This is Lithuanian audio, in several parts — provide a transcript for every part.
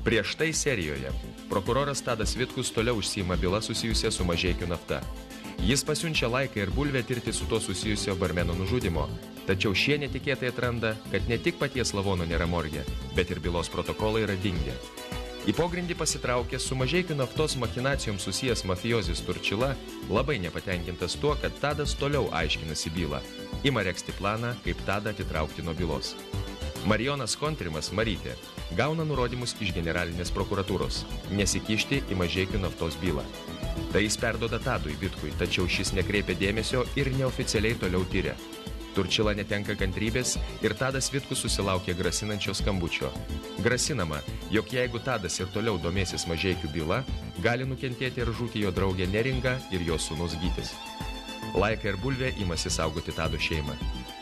Prieš tai serijoje prokuroras Tadas Vitkus toliau užsiima bylą susijusią su Mažeikių nafta. Jis pasiunčia Laiką ir Bulvę tirti su to susijusio barmeno nužudimo, tačiau šie netikėtai atranda, kad ne tik paties lavono nėra morge, bet ir bylos protokolai yra dingę. Į pogrindį pasitraukęs su Mažeikių naftos machinacijom susijęs mafijozis Turčila labai nepatenkintas tuo, kad Tadas toliau aiškinasi bylą. Ima regzti planą, kaip Tadą atitraukti nuo bylos. Marijonas Kontrimas, Marytė, gauna nurodymus iš generalinės prokuratūros nesikišti į Mažeikių naftos bylą. Tai jis perduoda Tadui Vitkui, tačiau šis nekreipia dėmesio ir neoficialiai toliau tyria. Turčila netenka kantrybės ir Tadas Vitkus susilaukė grasinančio skambučio. Grasinama, jog jeigu Tadas ir toliau domėsis Mažeikių byla, gali nukentėti ir žūti jo draugė Neringa ir jo sūnus Gytis. Laika ir Bulvė imasi saugoti Tado šeimą.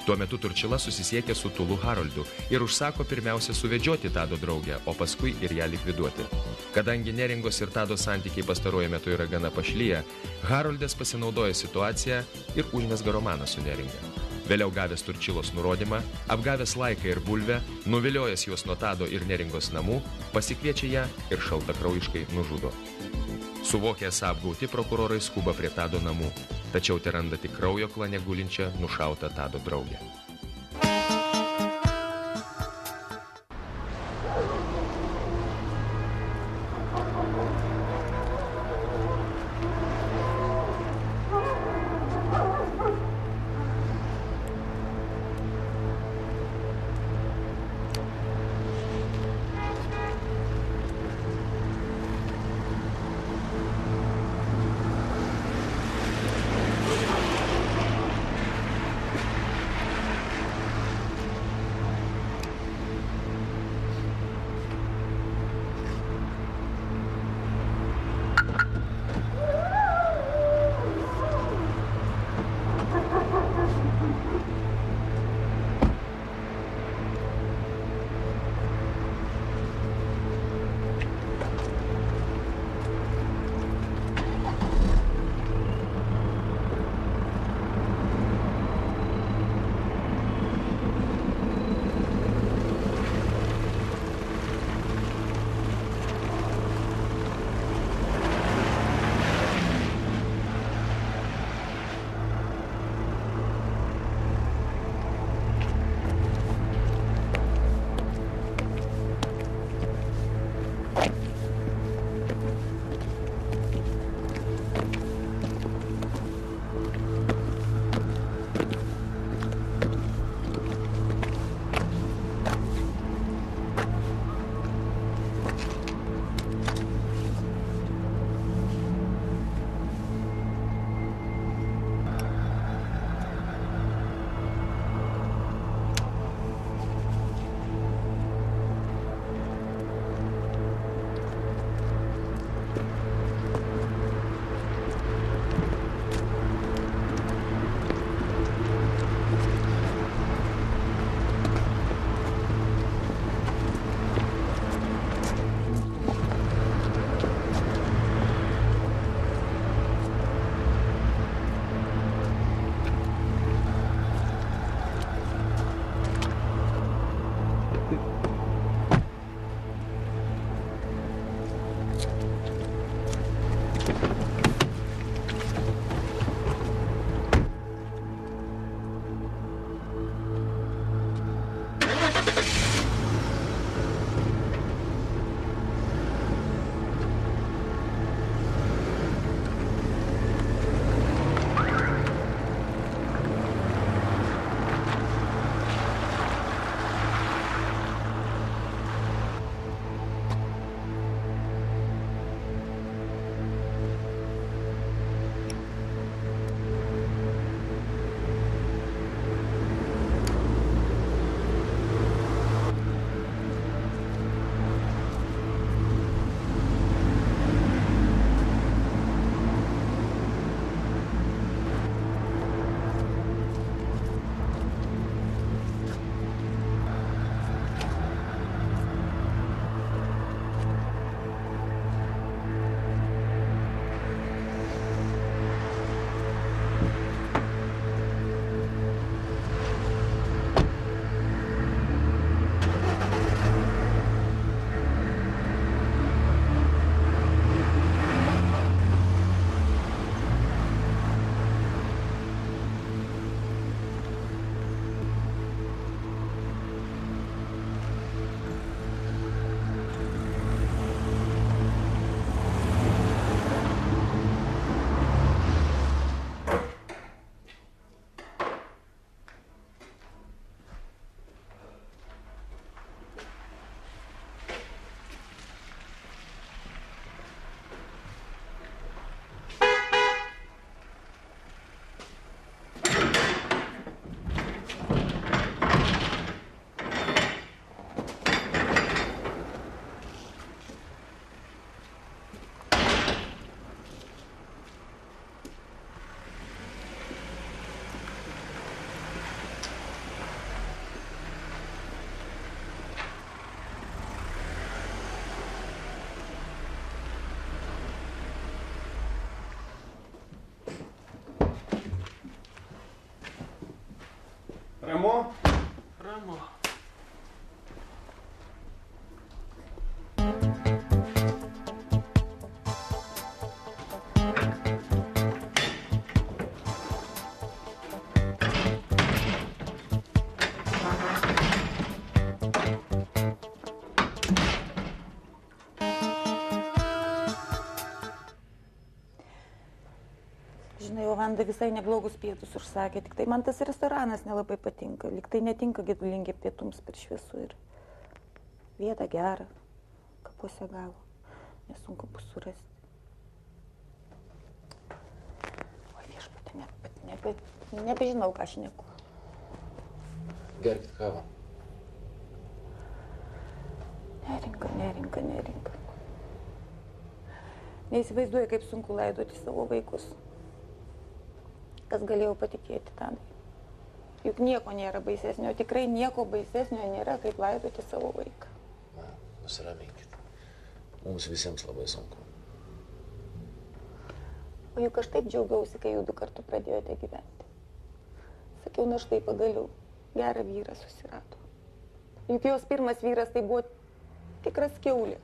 Tuo metu Turčila susisiekia su Tulu Haroldu ir užsako pirmiausia suvedžioti Tado draugę, o paskui ir ją likviduoti. Kadangi Neringos ir Tado santykiai pastaruoju metu yra gana pašlyję, Haroldas pasinaudoja situaciją ir užmezga romaną su Neringa. Vėliau gavęs Turčilos nurodymą, apgavęs Laiką ir Bulvę, nuviliojęs juos nuo Tado ir Neringos namų, pasikviečia ją ir šaltakraujiškai nužudo. Suvokę esą apgauti, prokurorai skuba prie Tado namų, tačiau te randa tik kraujo klane gulinčią nušautą Tado draugę. Ramu? Ramu. Žinai, o Vanda visai neblogus pietus užsakė, tik tai man tas restoranas nelabai patinka. Lyg tai netinka Gedulingi pietums per šviesu ir vietą gerą, kapuose galo, nesunku bus surasti. O viešpatė, nebežinau, ką šneku. Gerkit kavą. Neringa. Neįsivaizduoju, kaip sunku laidoti savo vaikus. Kas galėjau patikėti Tadai? Juk nieko nėra baisesnio, tikrai nieko baisesnio nėra, kaip laidoti savo vaiką. Na, nusiraminkit. Mums visiems labai sunku. O juk aš taip džiaugiausi, kai jūs 2 kartų pradėjote gyventi. Sakiau, na štai pagaliau, gerą vyrą susirado. Juk jos pirmas vyras tai buvo tikras kiaulė.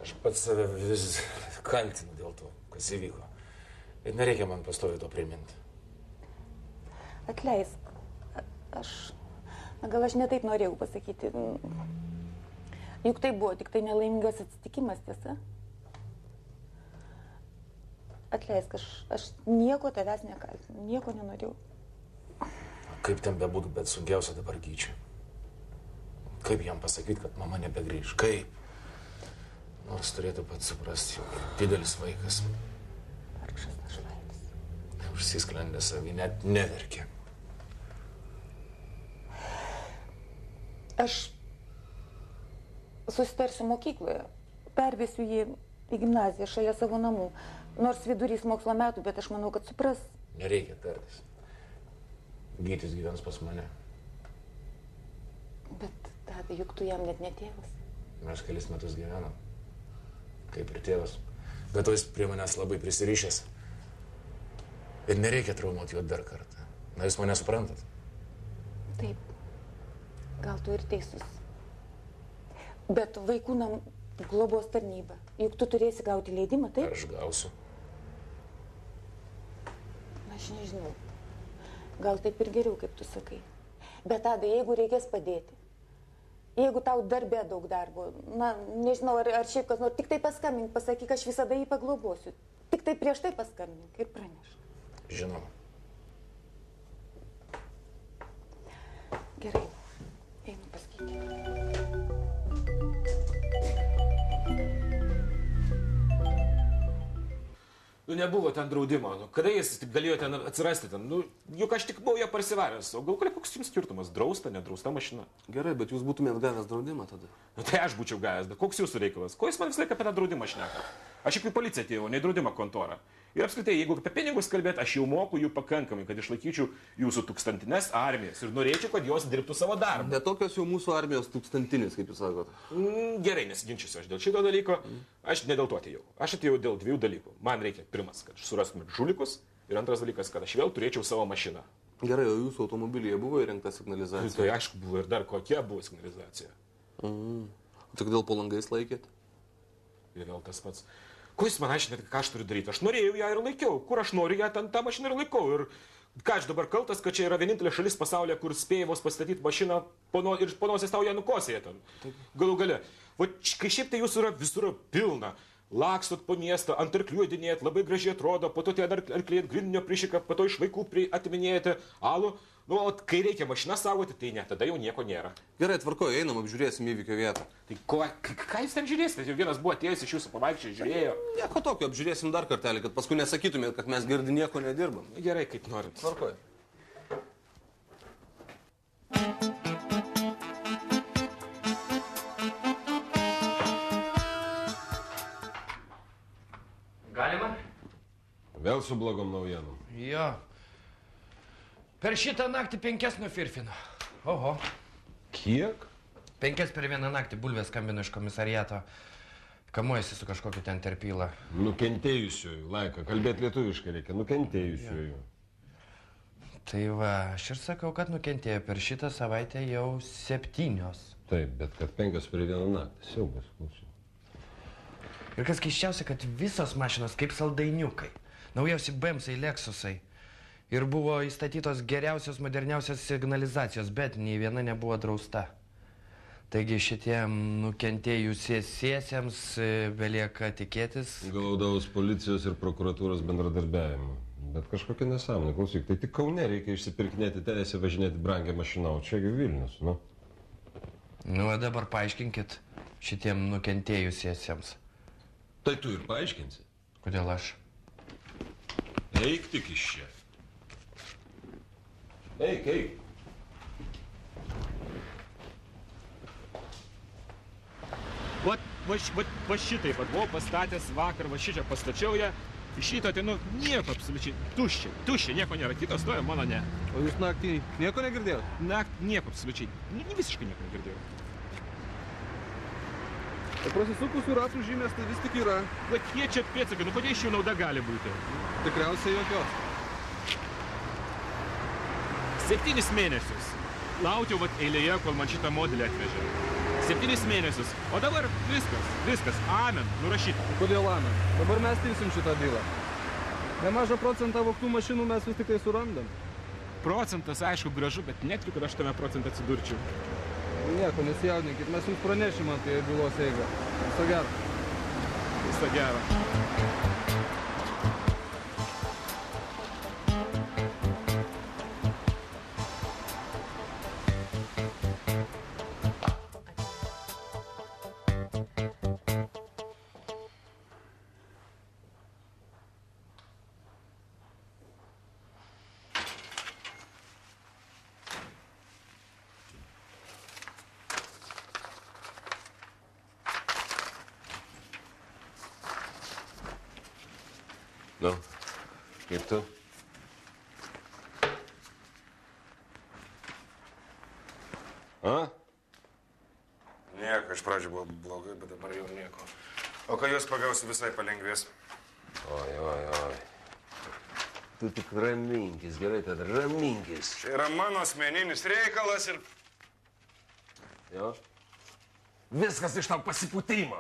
Aš pats save vis kaltinu dėl to, kas įvyko. Ir nereikia man pastoviai to priminti. Atleisk, gal aš ne taip norėjau pasakyti. Juk tai buvo tik tai nelaimingas atsitikimas, tiesa? Atleisk, aš nieko tavęs nekaltinu, nieko nenorėjau. Kaip ten bebūtų, bet sunkiausia dabar Gyčiui. Kaip jam pasakyti, kad mama nebegrįž? Kaip? Nors turėtų pats suprasti, jog didelis vaikas. Vargšas našlaitis. Užsisklendė savį, net neverkė. Aš susitarsiu mokykloje, pervesiu jį į gimnaziją šalia savo namų. Nors vidurys mokslo metų, bet aš manau, kad supras. Nereikia tartis. Gytis gyvens pas mane. Bet, Tadai, juk tu jam net ne tėvas. Mes kelis metus gyvenam. Kaip ir tėvas. Bet to jis prie manęs labai prisirišęs. Ir nereikia traumuoti jo dar kartą. Na, jūs mane suprantat? Taip. Gal tu ir teisus. Bet vaikų namų globos tarnyba. Juk tu turėsi gauti leidimą, taip? Aš gausiu. Aš nežinau. Gal taip ir geriau, kaip tu sakai. Bet Tadai, jeigu reikės padėti, jeigu tau darbe daug darbo, na, nežinau, ar šiaip kas nors, tik tai paskambink, pasakyk, aš visada jį paglobosiu. Tik tai prieš tai paskambink ir praneš. Žinoma. Gerai. Einu pas Gytį. Nu, nebuvo ten draudimo. Nu, kada jis taip galėjo ten atsirasti ten? Nu, juk aš tik buvau ją parsivaręs. O gal koks jums skirtumas? Drausta, nedrausta mašina? Gerai, bet jūs būtumėt gavęs draudimą tada. Nu, tai aš būčiau gavęs, bet koks jūsų reikalas? Ko jūs man visą laiką apie tą draudimą šneka? Aš juk į policiją atėjau, ne į draudimo kontorą. Ir apskritai, jeigu apie pinigus kalbėt, aš jau moku jų pakankamai, kad išlaikyčiau jūsų tūkstantines armijas ir norėčiau, kad jos dirbtų savo darbą. Ne tokios jau mūsų armijos tūkstantinis, kaip jūs sakote. Gerai, nesiginčysiu aš dėl šito dalyko. Aš ne dėl to atėjau. Aš atėjau dėl 2 dalykų. Man reikia pirmas, kad surastumėt žulikus ir antras dalykas, kad aš vėl turėčiau savo mašiną. Gerai, o jūsų automobilyje buvo įrengta signalizacija? Tai aišku buvo ir dar kokia buvo signalizacija. Tai kodėl po langais laikėt? Ir vėl tas pats. Ko jūs man aiškinate, ką aš turiu daryti? Aš norėjau ją ir laikiau. Kur aš noriu ją, ten tą mašiną ir laikau. Ir ką aš dabar kaltas, kad čia yra vienintelė šalis pasaulyje, kur spėjai vos pastatyti mašiną ir ponosės tau ją nukosėje ten. Galų gale. O kai šiaip tai jūsų yra visur pilna. Lakstot po miestą, ant arklių jodinėjat, labai gražiai atrodo, po to tie dar arkliai ant grindinio prišika, po to iš vaikų atiminėjate alų. Nu, o kai reikia mašiną saugoti, tai ne, tada jau nieko nėra. Gerai, tvarkoju, einam, apžiūrėsim įvykio vietą. Tai ką jūs ten žiūrėsite? Jau vienas buvo atėjęs iš jūsų pavaikščiai, žiūrėjo. Nieko tokio, apžiūrėsim dar kartelį, kad paskui nesakytumėt, kad mes girdi nieko nedirbam. Gerai, kaip norit. Tvarkoju. Galima? Vėl su blogom naujienom. Jo. Per šitą naktį 5 nufirfino. Oho. Kiek? 5 per vieną naktį bulvės skambino iš komisariato. Kamuojasi su kažkokiu ten terpyla. Nukentėjusiųjų, Laika, kalbėti lietuviškai reikia, nukentėjusiųjų. Tai va, aš ir sakau, kad nukentėjo per šitą savaitę jau 7. Taip, bet kad 5 per vieną naktį. Siaubas, klausiu. Ir kas keiščiausia, kad visos mašinos kaip saldainiukai. Naujausi BMWai, Lexusai. Ir buvo įstatytos geriausios, moderniausios signalizacijos, bet nei viena nebuvo drausta. Taigi šitiem nukentėjusiesiems belieka tikėtis. Glaudaus policijos ir prokuratūros bendradarbiavimo. Bet kažkokia nesąmonė, klausyk, tai tik Kaune reikia išsipirkinėti teisę važinėti brangią mašiną, o čiagi Vilnius, nu. Nu, o dabar paaiškinkit šitiem nukentėjusiesiems. Tai tu ir paaiškinsi. Kodėl aš? Eik tik iš čia. Eik, eik. Va šitaip, buvau pastatęs vakar, va šičia pastačiau ją, iš šito tai, nieko absoliučiai, tuščia, nieko nėra, kitos stoja, mano ne. O jūs naktį nieko negirdėjot? Naktį nieko absoliučiai, visiškai nieko negirdėjau. O prasisukusių ratų žymės tai vis tik yra. Va kiek čia pėdsakai, kodėl iš jų nauda gali būti? Tikriausiai jokios. 7 mėnesius. Laukiau eilėje, kol man šitą modelį atvežė. 7 mėnesius. O dabar viskas. Amen. Nurašyta. Kodėl amen? Dabar mes tirsim šitą bylą. Nemažą procentą vogtų mašinų mes vis tik tai surandam. Procentas, aišku, gražu, bet netikiu, kad aš tame procentą atsidurčiau. Nieko, nesijaudinkit, mes jums pranešim apie bylos eigą. Viso gero. Viso gero. Nu, kaip tu? A? Nieko, iš pradžių buvo blogai, bet dabar jau nieko. O kai jūs pagausi, visai palengvės. Oi. Tu tik raminkis, gerai, tada raminkis. Čia yra mano asmeninis reikalas ir... Jo? Viskas iš tau pasipūtimo.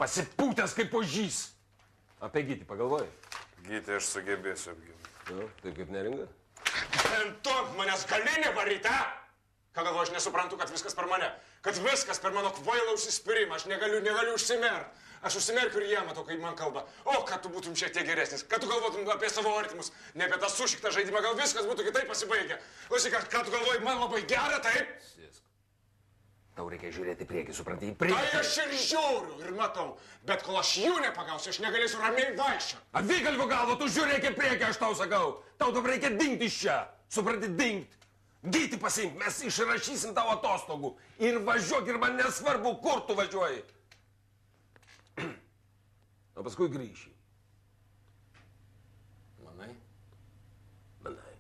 Pasipūtęs kaip ožys. Apie Gytį pagalvojai? Gytį aš sugebėsiu apginti. Nu, taip kaip neringa? Ant to manęs gali nevaryti, Ką galvoju, aš nesuprantu, kad viskas per mane. Kad viskas per mano kvailą užsispyrimą. Aš negaliu užsimerkti. Aš užsimerkiu ir jie matau, kai man kalba. O, kad tu būtum šiek tiek geresnis. Kad tu galvotum apie savo artimus. Ne apie tą sušiktą žaidimą. Gal viskas būtų kitaip pasibaigę. Klausyk, ką tu galvoji, man labai gera, taip? Sėsk. Tau reikia žiūrėti į priekį, supranti, į priekį. Tai aš ir žiūriu ir matau. Bet kol aš jų nepagausiu, aš negalėsiu ramiai vaikščioti. Avigalvių galvo, tu žiūrėk į priekį, aš tau sakau. Tau dabar reikia dingti iš čia. Supranti, dingti. Gytį pasiimk, mes išrašysim tavo atostogų. Ir važiuok, ir man nesvarbu, kur tu važiuoji. O paskui grįši. Manai? Manai.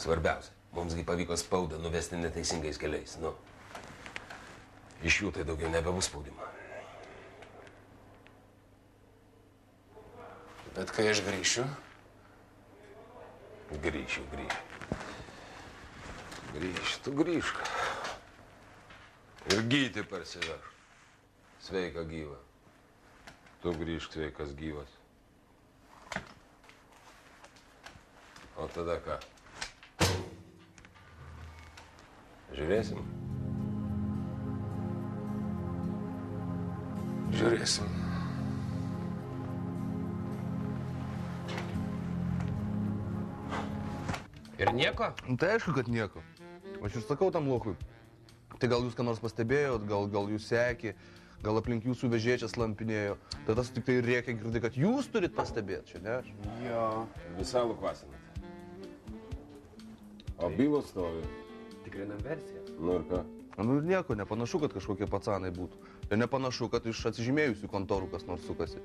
Svarbiausia, mumsgi pavyko spaudą nuvesti neteisingais keliais, nu. Iš jų tai daugiau nebebus spaudimo. Bet kai aš grįšiu... Grįšiu. Tu grįžk. Ir Gytį parsiveš. Sveika gyva. Tu grįžk sveikas gyvas. O tada ką? Žiūrėsim? Žiūrėsim. Ir nieko? Tai aišku, kad nieko. Aš ir sakau tam lokui. Tai gal jūs ką nors pastebėjot, gal jūs sekė, gal aplink jūsų vežėčias lampinėjo. Tai tas tik tai rėkia girdi, kad jūs turit pastebėti, čia ne aš. Jo. Visą lukvasinat. O bylos stovi. Tikrinam versiją. Nu ir ką? Nu ir nieko, nepanašu, kad kažkokie pacanai būtų. Ir nepanašu, kad iš atsižymėjusių kontorų kas nors sukasi.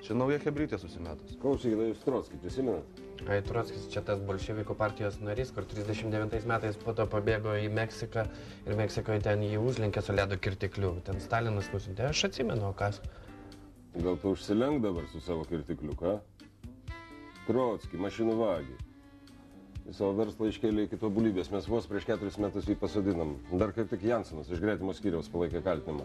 Čia nauja hebrytė susimetus. Klausykite, jūs Trockį prisimenat? Ai, Trockis čia tas bolševikų partijos narys, kur 39 metais po to pabėgo į Meksiką ir Meksikoje ten jį užlenkė su ledo kirtikliu. Ten Stalinas nusintė, aš atsimenu, kas. Gal tu užsilenk dabar su savo kirtikliu, ką? Trotskį, mašinų vagį. Į savo verslą iškėlė iki tobulybės. Mes vos prieš 4 metus jį pasodinam. Dar kaip tik Jansonas iš Gretimo skyriaus palaikė kaltinimą.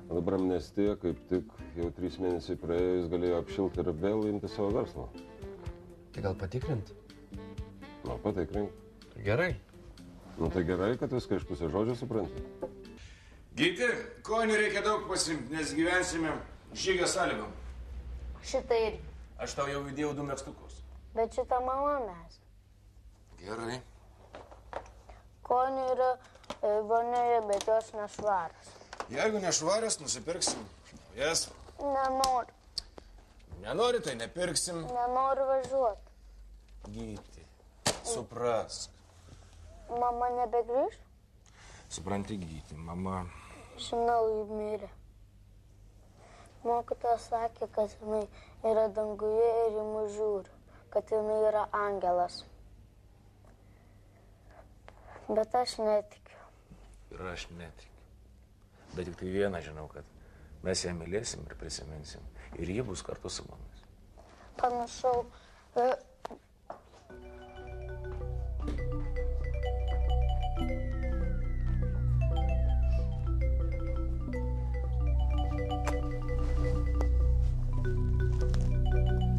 O dabar amnestija, kaip tik jau 3 mėnesiai praėjo, jis galėjo apšilti ir vėl imti savo verslą. Tai gal patikrint? Nu, patikrink. Gerai. Nu, tai gerai, kad viską iš pusės žodžio supranti. Gyti, konių reikia daug pasimti, nes gyvensime žygio sąlygom. Šitą ir. Aš tau jau įdėjau 2 megztukus. Bet šitą mama mes. Gerai. Konių yra vonioje, bet jos nešvaras. Jeigu nešvarios, nusipirksim naujas. Nenoriu. Nenori, tai nepirksim. Nenoriu važiuoti. Gyti, suprask. Mama nebegrįž? Supranti, Gyti, mama... Žinau, ji mirė. Mokytoja sakė, kad jinai yra danguje ir ji mus žiūri, kad jinai yra angelas. Bet aš netikiu. Ir aš netikiu. Bet tik tai vieną žinau, kad mes ją mylėsim ir prisiminsim. Ir ji bus kartu su mumis. Panašau.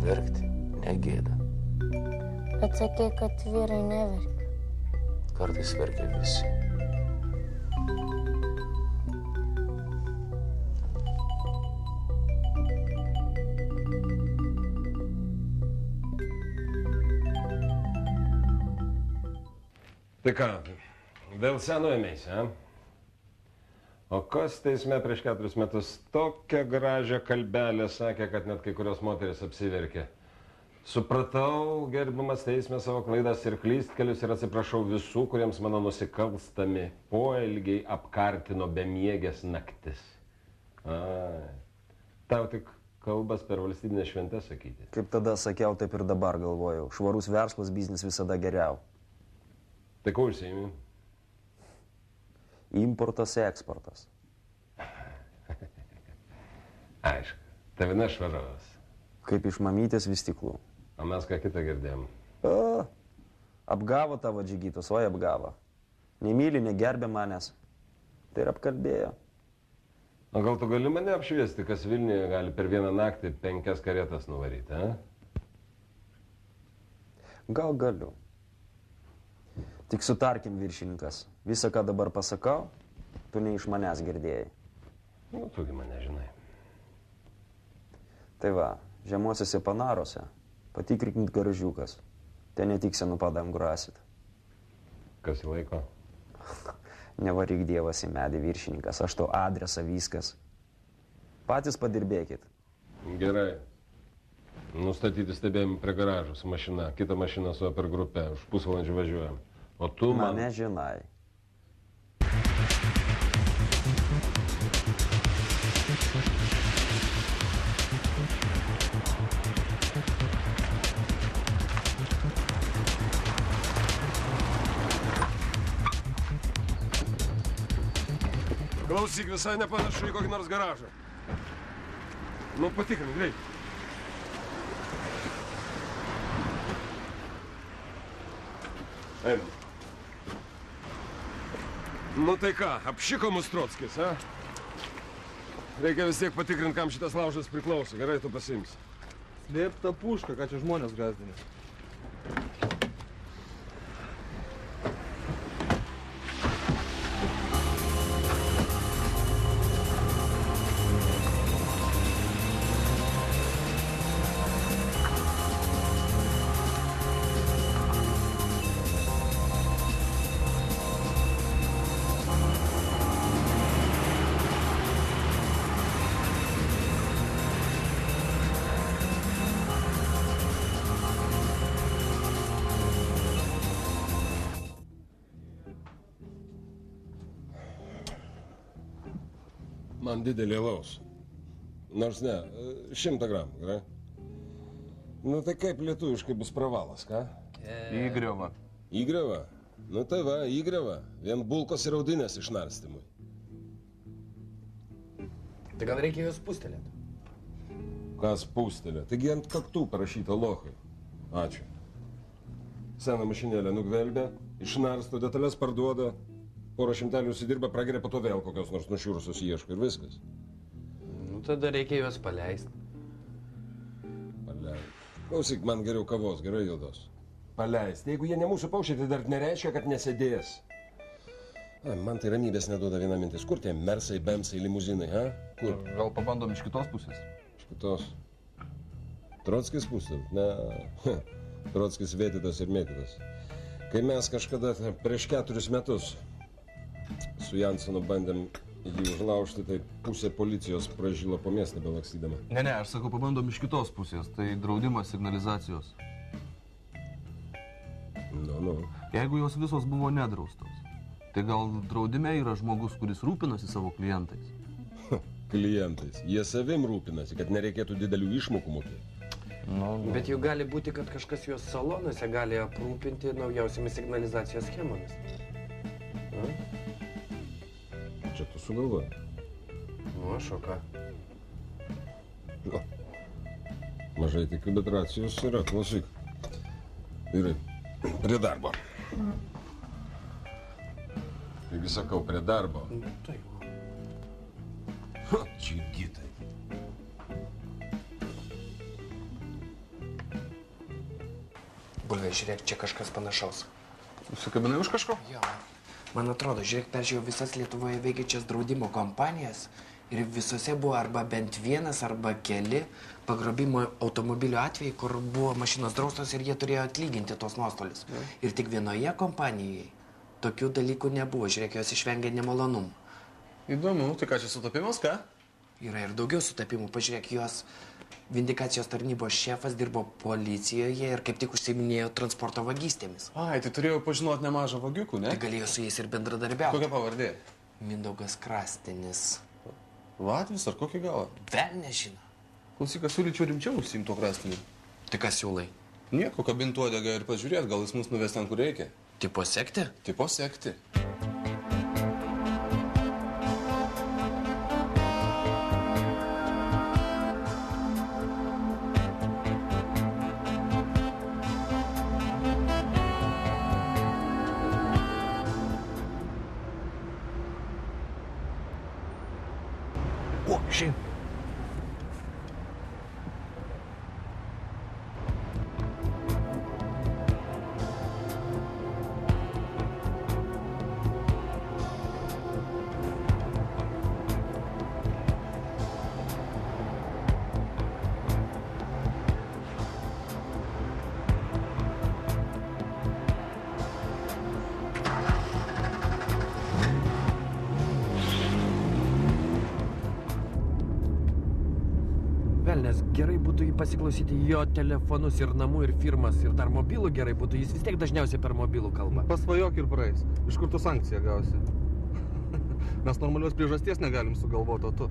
Verkti negėda. Bet sakė, kad vyrai neverkia. Kartais verkia visi. Tai ką, dėl seno ėmėsi, a? O kas teisme prieš 4 metus tokią gražią kalbelę sakė, kad net kai kurios moteris apsiverkė. Supratau, gerbiamas teisme, savo klaidas ir klystkelius ir atsiprašau visų, kuriems mano nusikalstami poelgiai apkartino bemiegės naktis. Ai, tau tik kalbas per valstybinę šventę sakyti. Kaip tada sakiau, taip ir dabar galvojau. Švarus verslas, biznis visada geriau. Tai ko užsiimi? Importas, eksportas. Aišku, tavina švaros. Kaip iš mamytės vis tiklų. O mes ką kitą girdėjom. Apgavo tavo džigytos, oi apgavo. Nemyli, negerbė manęs. Tai ir apkalbėjo. O gal tu gali mane apšviesti, kas Vilniuje gali per vieną naktį 5 karietas nuvaryti, a? Gal galiu. Tik sutarkim, viršininkas. Visą, ką dabar pasakau, tu ne iš manęs girdėjai. Nu, tugi mane žinai. Tai va, žemosiuose Panaruose patikrikint garažiukas. Ten ne tik senų padam grasit. Kas jį laiko? Nevaryk dievas į medį, viršininkas. Aš to adresą, viskas. Patys padirbėkit. Gerai. Nustatyti stebėjimą prie garažų su mašina. Kita mašina su per grupę. Už pusvalandžių važiuojam. O tu man... Mane žinai. Klausyk, visai nepanašu į kokį nors garažą. Nu, patikrink, greit. Einam. Nu tai ką, apšiko mus Trotskis, a? Reikia vis tiek patikrinti, kam šitas laužas priklauso. Gerai, tu pasiimsi. Slėp tą pušką, ką čia žmonės gazdinė. Man didelį alaus. Nors ne, 100 gramų, gerai? Nu tai kaip lietuviškai bus pravalas, ką? Įgriova. Įgriova? Nu tai va, įgriova. Vien bulkos ir audinės išnarstymui. Tai gal reikia juos spustelėti? Ką spustelė? Taigi ant kaktų parašyta lochai. Ačiū. Seną mašinėlę nugvelbė, išnarsto, detalės parduoda, porą šimtelių užsidirba, prageria, po to vėl kokios nors nušiūrusios ieško ir viskas. Nu, tada reikia juos paleisti. Paleist. Klausyk, man geriau kavos, gerai juodos. Paleist. Jeigu jie ne mūsų paukščiai, tai dar nereiškia, kad nesėdės. Man tai ramybės neduoda viena mintis. Kur tie mersai, bemsai, limuzinai, ha? Kur? Gal pabandom iš kitos pusės? Iš kitos. Trockis pusė? Ne. Trockis vėtytas ir mėtytas. Kai mes kažkada prieš 4 metus su Jansonu bandėm jį užlaužti, tai pusė policijos pražilo po miestą belakstydama. Ne, aš sakau, pabandom iš kitos pusės. Tai draudimas signalizacijos. Nu. Jeigu jos visos buvo nedraustos, tai gal draudime yra žmogus, kuris rūpinasi savo klientais? Klientais. Jie savim rūpinasi, kad nereikėtų didelių išmokų mokėti. Bet juk gali būti, kad kažkas juos salonuose gali aprūpinti naujausiamis signalizacijos schemomis. Čia tu sugalvoji. Nu, aš o ką? Mažai tikiu, bet racijos yra, klausyk. Vyrai, prie darbo. Taigi sakau, prie darbo. Tai Džiugitai. Bulvė, žiūrėk, čia kažkas panašaus. Užsikabinai už kažko? Jo. Man atrodo, žiūrėk, peržiūrėjau visas Lietuvoje veikiančias draudimo kompanijas ir visose buvo arba bent vienas, arba keli pagrobimo automobilio atvejai, kur buvo mašinos draustos ir jie turėjo atlyginti tos nuostolius. Ir tik vienoje kompanijoje tokių dalykų nebuvo. Žiūrėk, jos išvengė nemalonumų. Įdomu, tai ką čia sutapimas, ką? Yra ir daugiau sutapimų. Pažiūrėk, jos vindikacijos tarnybos šefas dirbo policijoje ir kaip tik užsiiminėjo transporto vagystėmis. Ai, tai turėjau pažinoti nemažą vagiukų, ne? Tai galėjo su jais ir bendradarbiauti. Kokia pavardė? Mindaugas Krastinis. Latvis ar kokį galą? Vėl nežino. Klausyk, aš siūlyčiau rimčiau užsiimti to Krastiniu. Tai ką siūlai? Nieko, kabint uodegą ir pažiūrėt, gal jis mus nuves ten, kur reikia. Tipo sekti? Tipo sekti. O, šiaip. Velnes, gerai būtų jį pasiklausyti jo telefonus ir namų ir firmas ir dar mobilų gerai būtų, jis vis tiek dažniausiai per mobilų kalba. Pasvajok ir praeis. Iš kur tu sankciją gausi? Mes normalios priežasties negalim sugalvoti, o tu.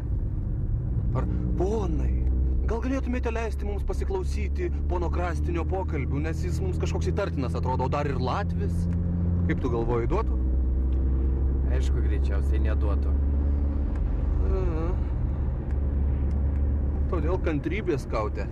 Ar ponai, gal galėtumėte leisti mums pasiklausyti pono Krastinio pokalbių, nes jis mums kažkoks įtartinas atrodo, o dar ir latvis? Kaip tu galvoji, duotų? Aišku, greičiausiai neduotų. Todėl kantrybės kautė.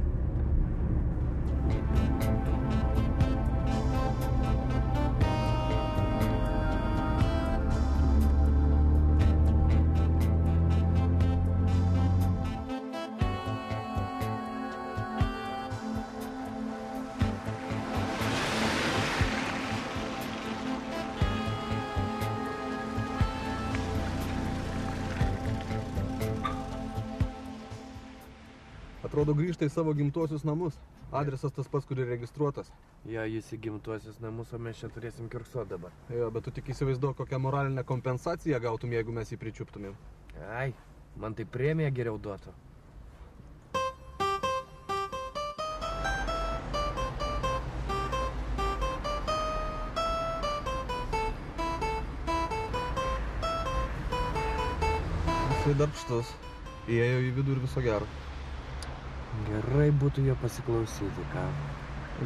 Atrodo, grįžta į savo gimtuosius namus. Adresas tas pats, kur ir registruotas. Jo, jis į gimtuosius namus, o mes čia turėsim kiurksuot dabar. Jo, bet tu tik įsivaizduok, kokią moralinę kompensaciją gautum, jeigu mes jį pričiuptumėm. Ai, man tai premiją geriau duotų. Jisai darbštus. Įėjo į vidų ir viso gero. Gerai būtų jo pasiklausyti, ką?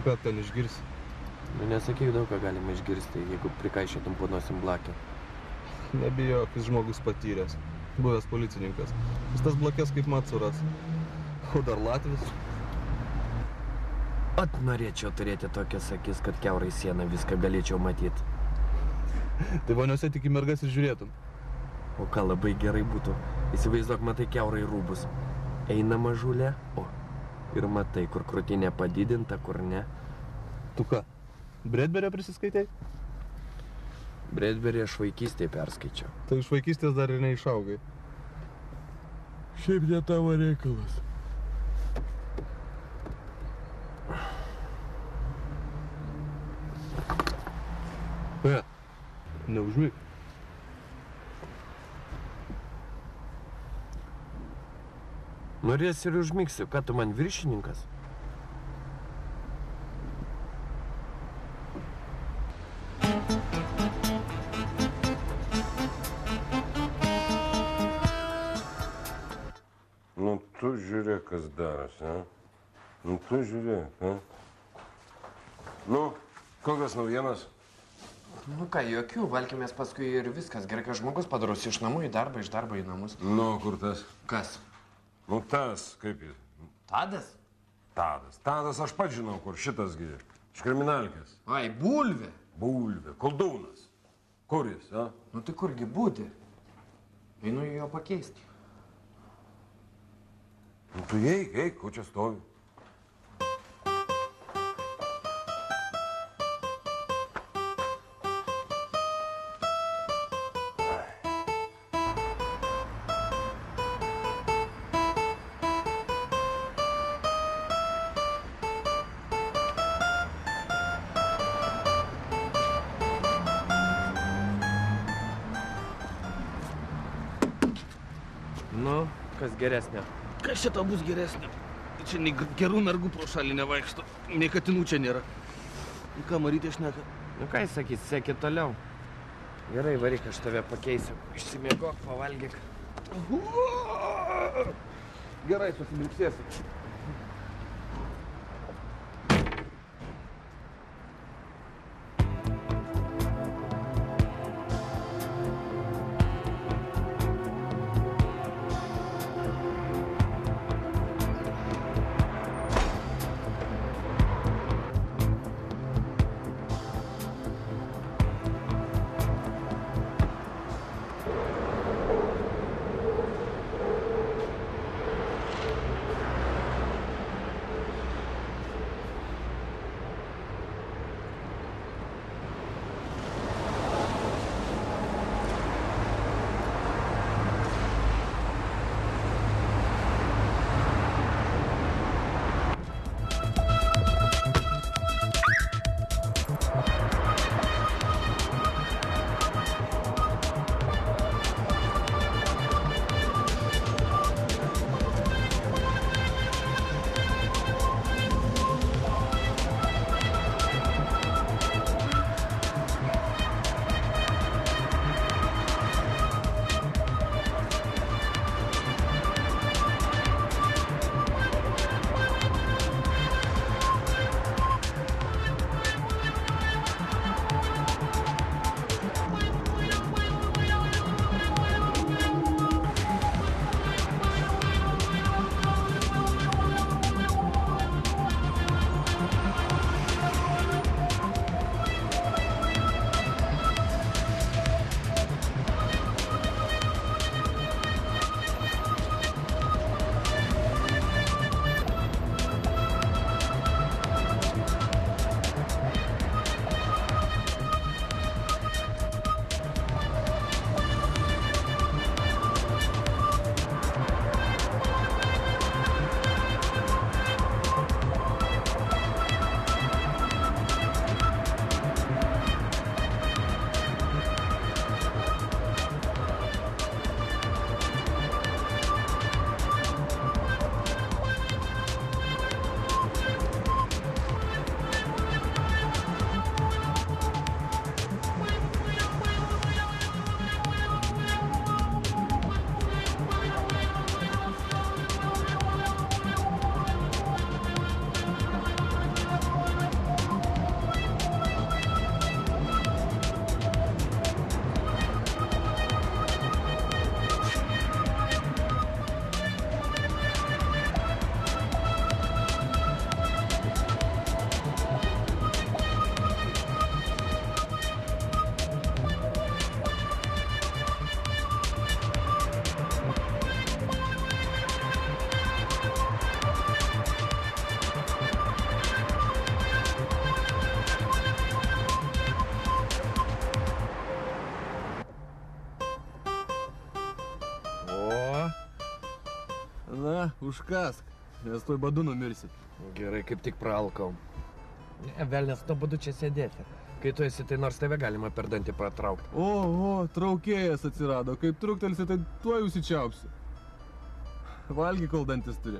Ką ten išgirsi? Nu, nesakyk daug, ką galima išgirsti, jeigu prikaišėtum panosim blakę. Nebijok, jis žmogus patyręs. Buvęs policininkas. Jis tas blakės kaip Matsuras. O dar latvis. At norėčiau turėti tokias akis, kad kiaurai sieną viską galėčiau matyti. Tai voniuose tik į mergas ir žiūrėtum. O ką labai gerai būtų, įsivaizduok, matai kiaurai rūbus. Eina mažulė, o ir matai, kur krūtinė padidinta, kur ne. Tu ką, Bredberio prisiskaitai? Bredberį aš vaikystėje perskaičiau. Tai iš vaikystės dar ir neišaugai. Šiaip ne tavo reikalas. Neužmig. Norės ir užmigsiu, ką tu man viršininkas? Nu, tu žiūrėk, kas darosi, a? Nu, tu žiūrėk, a? Nu, kokios naujienos? Nu ką, jokių, valkimės paskui ir viskas. Gerai, kad žmogus padarosi iš namų į darbą, iš darbo į namus. Nu, kur tas? Kas? Nu, tas, kaip jis? Tadas? Tadas. Tadas, aš pats žinau, kur šitas gi. Iš kriminalkės. Ai, bulvė. Bulvė. Koldūnas. Kur jis, a? Nu tai kurgi būti? Einu jo pakeisti. Nu, tu eik, ko čia stovi? Nu, kas geresnė? Kas čia tau bus geresnė? Čia nei gerų mergų pro šalį nevaikšto, nei katinų čia nėra. Į ką Marytė šneka? Nu ką jis sakys, seki toliau. Gerai, varyk, aš tave pakeisiu. Išsimiegok, pavalgyk. Gerai, susimirksėsi. Na, užkask, nes tuoj badu numirsit. Gerai, kaip tik praalkau. Ne, velnės, nuobodu čia sėdėti. Kai tu esi, tai nors tave galima per dantį pratraukti. O, traukėjas atsirado. Kaip truktelsi, tai tuoj užsičiaupsi. Valgy, kol dantis turi.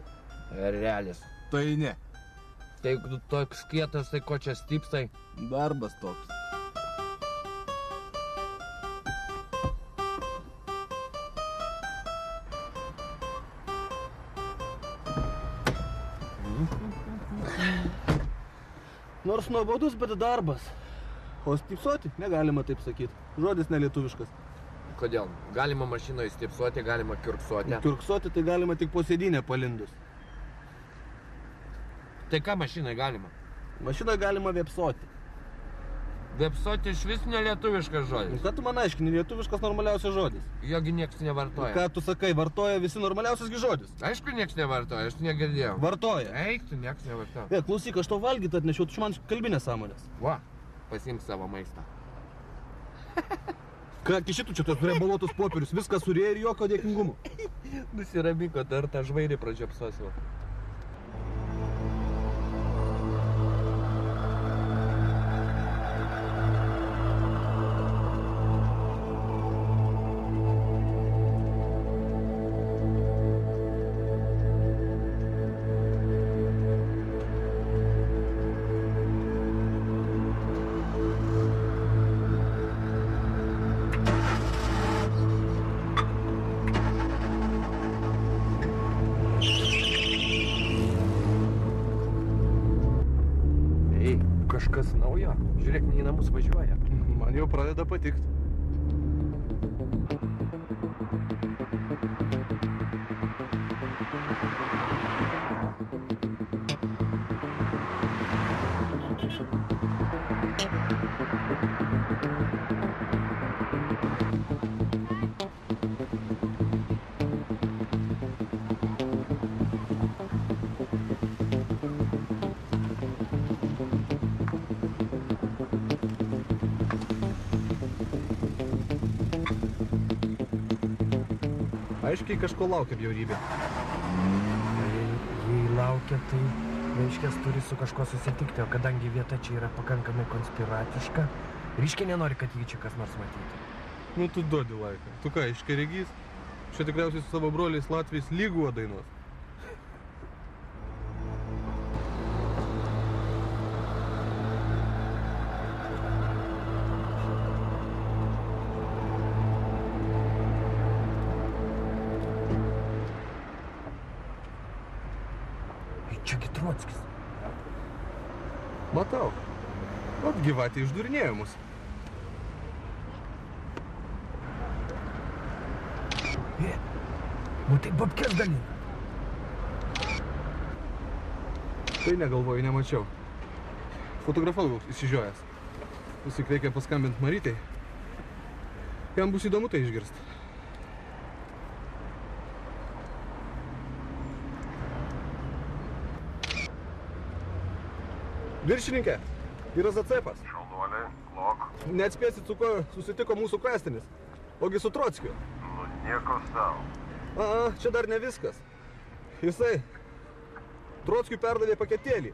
Realis. Tai ne. Tai jeigu tu toks kietas, tai ko čia stypstai? Darbas toks. Nors nuobodus, bet darbas. O stypsoti negalima taip sakyti. Žodis nelietuviškas. Kodėl? Galima mašinoje stypsoti, galima kiurksuoti. Kiurksuoti tai galima tik po sėdynę palindus. Tai ką mašinai galima? Mašinoje galima vėpsoti. Vėpsoti iš vis nelietuviškas žodis. Ką tu man aiškini, lietuviškas normaliausias žodis? Jogi nieks nevartoja. Ką tu sakai, vartoja visi normaliausiasgi žodis? Aišku, nieks nevartoja, aš negirdėjau. Vartoja. Eik, tu nieks nevartoja. Klausyk, aš to valgyt atnešiau, tu man kalbinės sąmonės. Va, pasiimk savo maistą. Ką, kišitų čia tos rebalotus popierius, viską surėjo ir jokio dėkingumo. Nusiramyko, dar tą žvairį pradžiapsosiu. Kažkas naujo. Žiūrėk, ne į namus važiuoja. Man jau pradeda patikt. Aiškiai kažko laukia bjaurybė. Jei laukia, tai reiškės turi su kažko susitikti, o kadangi vieta čia yra pakankamai konspiratiška, ryškiai nenori, kad jį čia kas nors matyti. Nu tu duodi laiką. Tu ką, iškeregys? Čia tikriausiai su savo broliais latviais lygų dainuos. Čiagi Trockis. Matau. Ot gyvatė išdurinėjo mus. Matai babkės dalina. Tai negalvoju, nemačiau. Fotografavau įsižiojęs. Visi reikia paskambinti Marytei. Jam bus įdomu tai išgirsti. Viršininkė, yra Zacepas. Šaunuoliai, klok. Neatspėsit, su kuo susitiko mūsų kastinis. Ogi su Trockiu. Nu, nieko savo. Čia dar ne viskas. Jisai Trockiui perdavė paketėlį,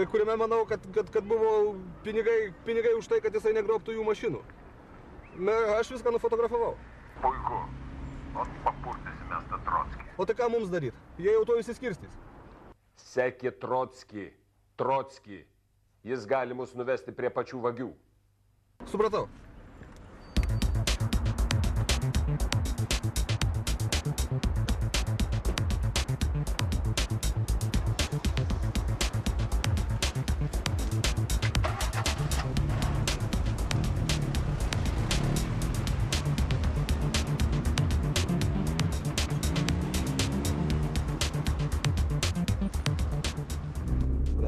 kuriame manau, kad buvo pinigai už tai, kad jisai negrobtų jų mašinų. Aš viską nufotografavau. Puiku. O papurtysimės tą Trockį. O tai ką mums daryt? Jie jau to įsiskirstys. Seki Trockį. Trockį. Jis gali mus nuvesti prie pačių vagių. Supratau.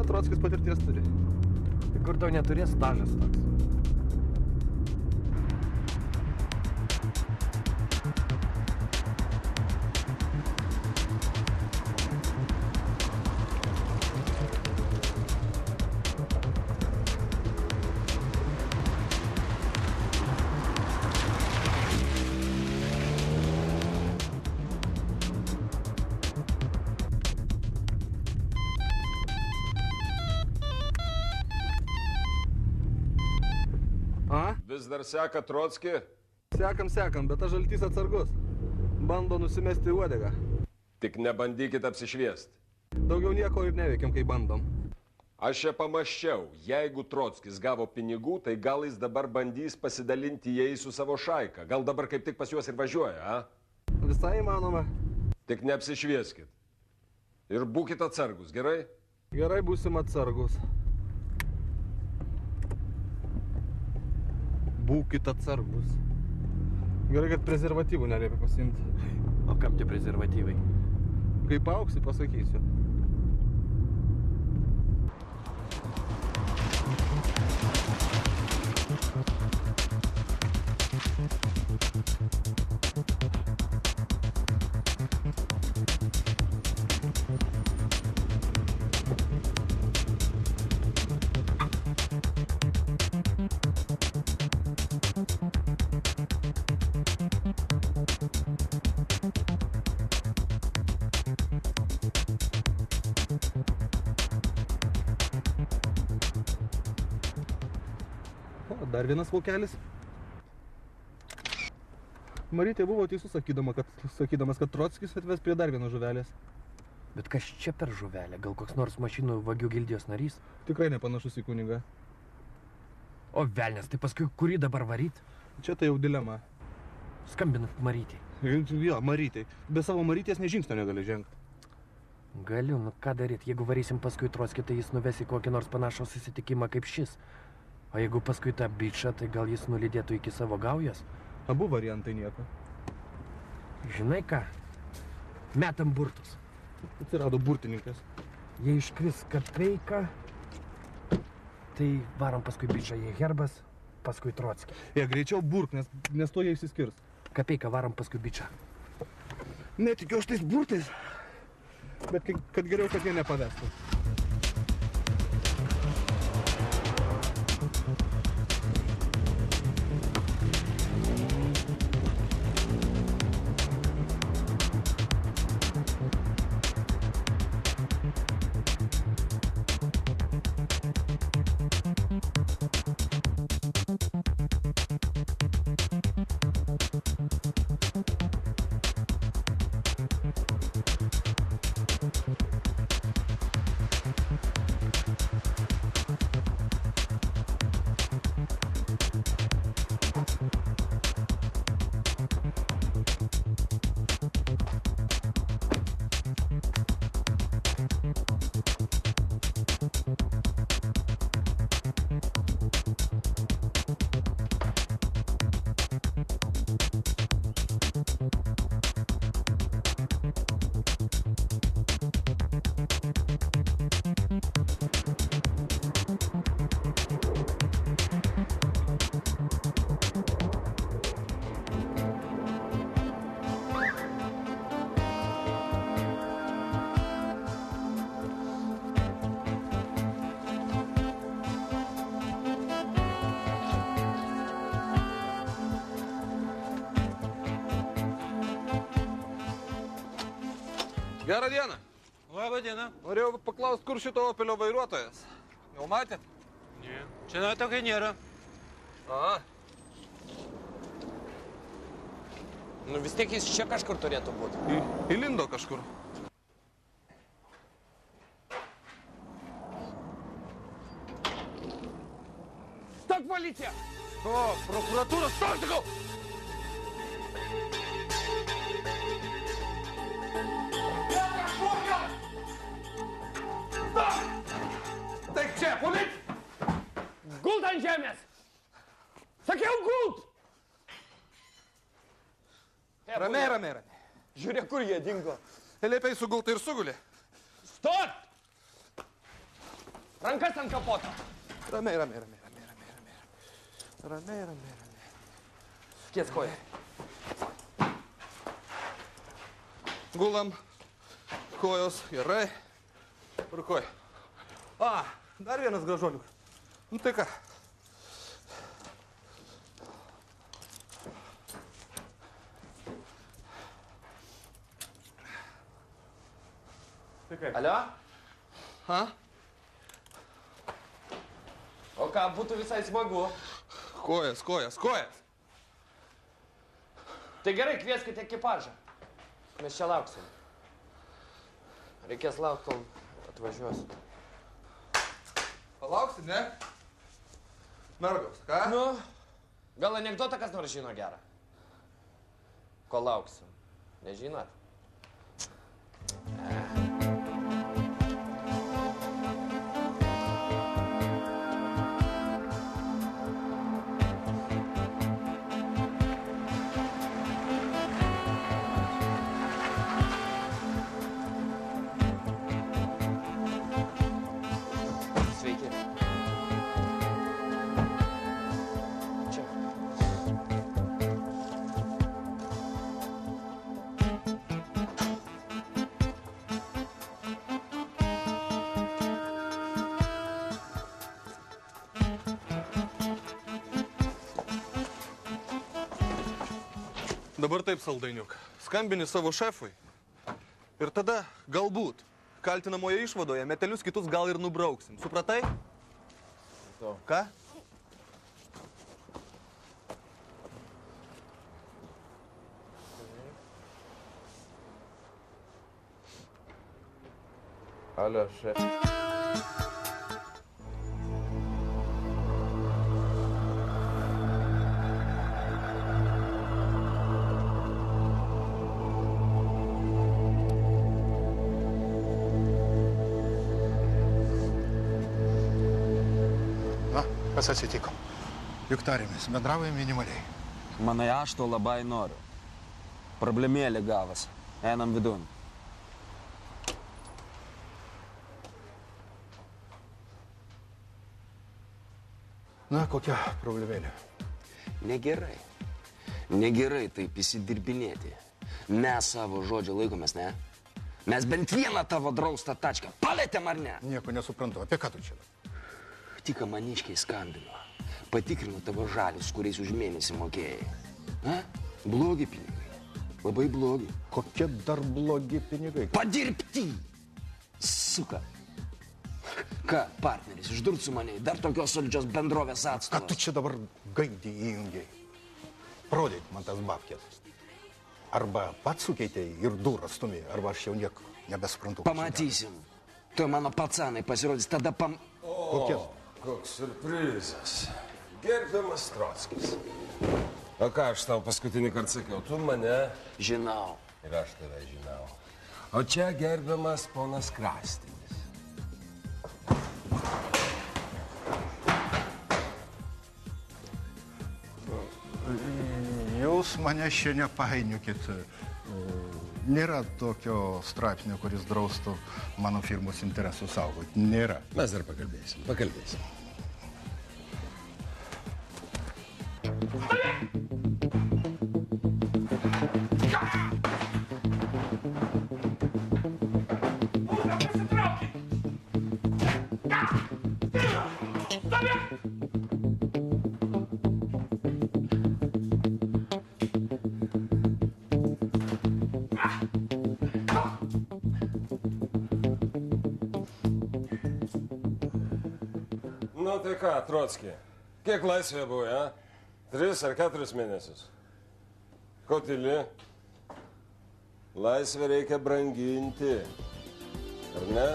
Trockis patirties turi. Tai kur tau neturės stažas toks? vis dar seka Trotskį? Sekam, bet tas žaltys atsargus. Bando nusimesti uodegą. Tik nebandykit apsišviesti. Daugiau nieko ir neveikiam, kai bandom. Aš čia pamaščiau, jeigu Trotskis gavo pinigų, tai gal jis dabar bandys pasidalinti jais su savo šaika. Gal dabar kaip tik pas juos ir važiuoja, a? Visai įmanoma. Tik neapsišvieskit. Ir būkit atsargus, gerai? Gerai, būsim atsargus. Būkit atsargus. Gerai, kad prezervatyvų neliepia pasiimti. O kam tie prezervatyvai? Kai paauksi, pasakysiu. Dar vienas vokelis. Marytė buvo teisus sakydamas, kad Trotskis atves prie dar vienos žuvelės. Bet kas čia per žuvelė? Gal koks nors mašinų vagių gildijos narys? Tikrai nepanašus į kunigą. O velnės, tai paskui kurį dabar varyt? Čia tai jau dilema. Skambinat Marytei. Jo, Marytei. Be savo Marytės nė žingsnio negali žengti. Galiu, nu ką daryt? Jeigu varysim paskui Trotskį, tai jis nuves į kokį nors panašų susitikimą kaip šis. O jeigu paskui tą bičą, tai gal jis nulydėtų iki savo gaujos? Abu variantai nieko. Žinai ką? Metam burtus. Atsirado burtininkas. Jei iškris Kapeika, tai varom paskui bičą, jei Herbas, paskui Trotskį. Greičiau burk, nes to jie išsiskirs. Kapeika varom paskui bičą. Netikiu aš tais burtais, bet kad geriau, kad jie nepavestų. Gerą dieną. Labą dieną. Norėjau paklausti, kur šito Opelio vairuotojas. Jau matėt? Ne. Čia tokio nėra. Aha. Nu vis tiek jis čia kažkur turėtų būti. Įlindo kažkur. Stok, policija! Stok, prokuratūra, stok, sakau! Taip čia, policija! Gult ant žemės! Sakiau, gult! Ramiai. Žiūrėk, kur jie dingo. Liepiai sugultai ir sugulė. Stot! Rankas ant kapoto. Ramiai. Ties koja. Gulam, kojos gerai. Rukoj. Dar vienas gražuoliukas. Nu tai ką? Alio? Ha? O ką, būtų visai smagu. Kojas, kojas, kojas. Tai gerai, kvieskite ekipažą. Mes čia lauksim. Reikės laukti, kol atvažiuos. Palauksim, ne? Mergos, ką? Nu, gal anekdotą kas nors žino gerą? Ko lauksim? Nežinot? Sveiki. Čia. Dabar taip, saldainiuk. Skambini savo šefui. Ir tada, galbūt, kaltinamoje išvadoje metelius kitus gal ir nubrauksim. Supratai? To. Ką? Alio, šef. Kas atsitiko? Juk tarėmės, bendraujame minimaliai. Manai, aš to labai noriu. Problemėlė gavas. Einam vidun. Na, kokia problemėlė? Negerai. Negerai taip įsidirbinėti. Mes savo žodžio laikomės, ne? Mes bent vieną tavo draustą tačką palėtėm ar ne? Nieko nesuprantu. Apie ką tu čia? Tik maniškiai skambino. Patikrinu tavo žalius, kuriais už mėnesį mokėjai. A? Blogi pinigai. Labai blogi. Kokie dar blogi pinigai? Padirbti! Suka. Ką, partneris, išdurt su maniai, dar tokios solidžios bendrovės atstovas. Ką tu čia dabar gaidį įjungiai? Rodyk man tas babkės. Arba pats sukeitėjai ir durą stumėjai, arba aš jau nieko nebesuprantu. Pamatysim. Tu mano pacanai pasirodys, tada Kokie? Koks surprizas. Gerbiamas Trockis. O ką aš tau paskutinį kartą sakiau? Tu mane... Žinau. Ir aš tave žinau. O čia gerbiamas ponas Krastinis. Jūs mane čia nepainiokit. Nėra tokio straipsnio, kuris draustų mano firmos interesų saugoti. Nėra. Mes dar pakalbėsim. Pakalbėsim. Nu tai ką, Trocki, kiek laisvėje buvai, a? 3 ar 4 mėnesius? Ko tyli? Laisvę reikia branginti, ar ne?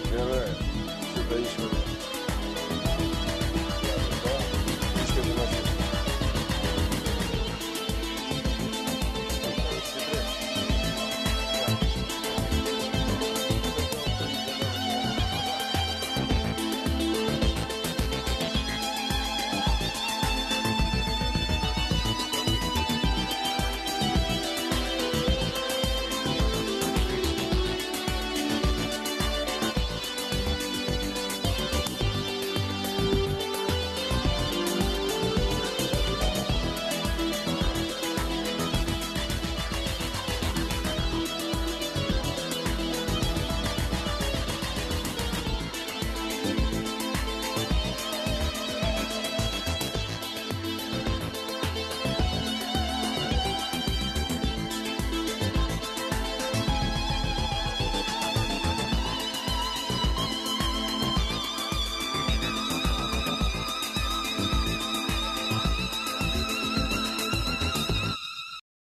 Gerai, šitą išvadą.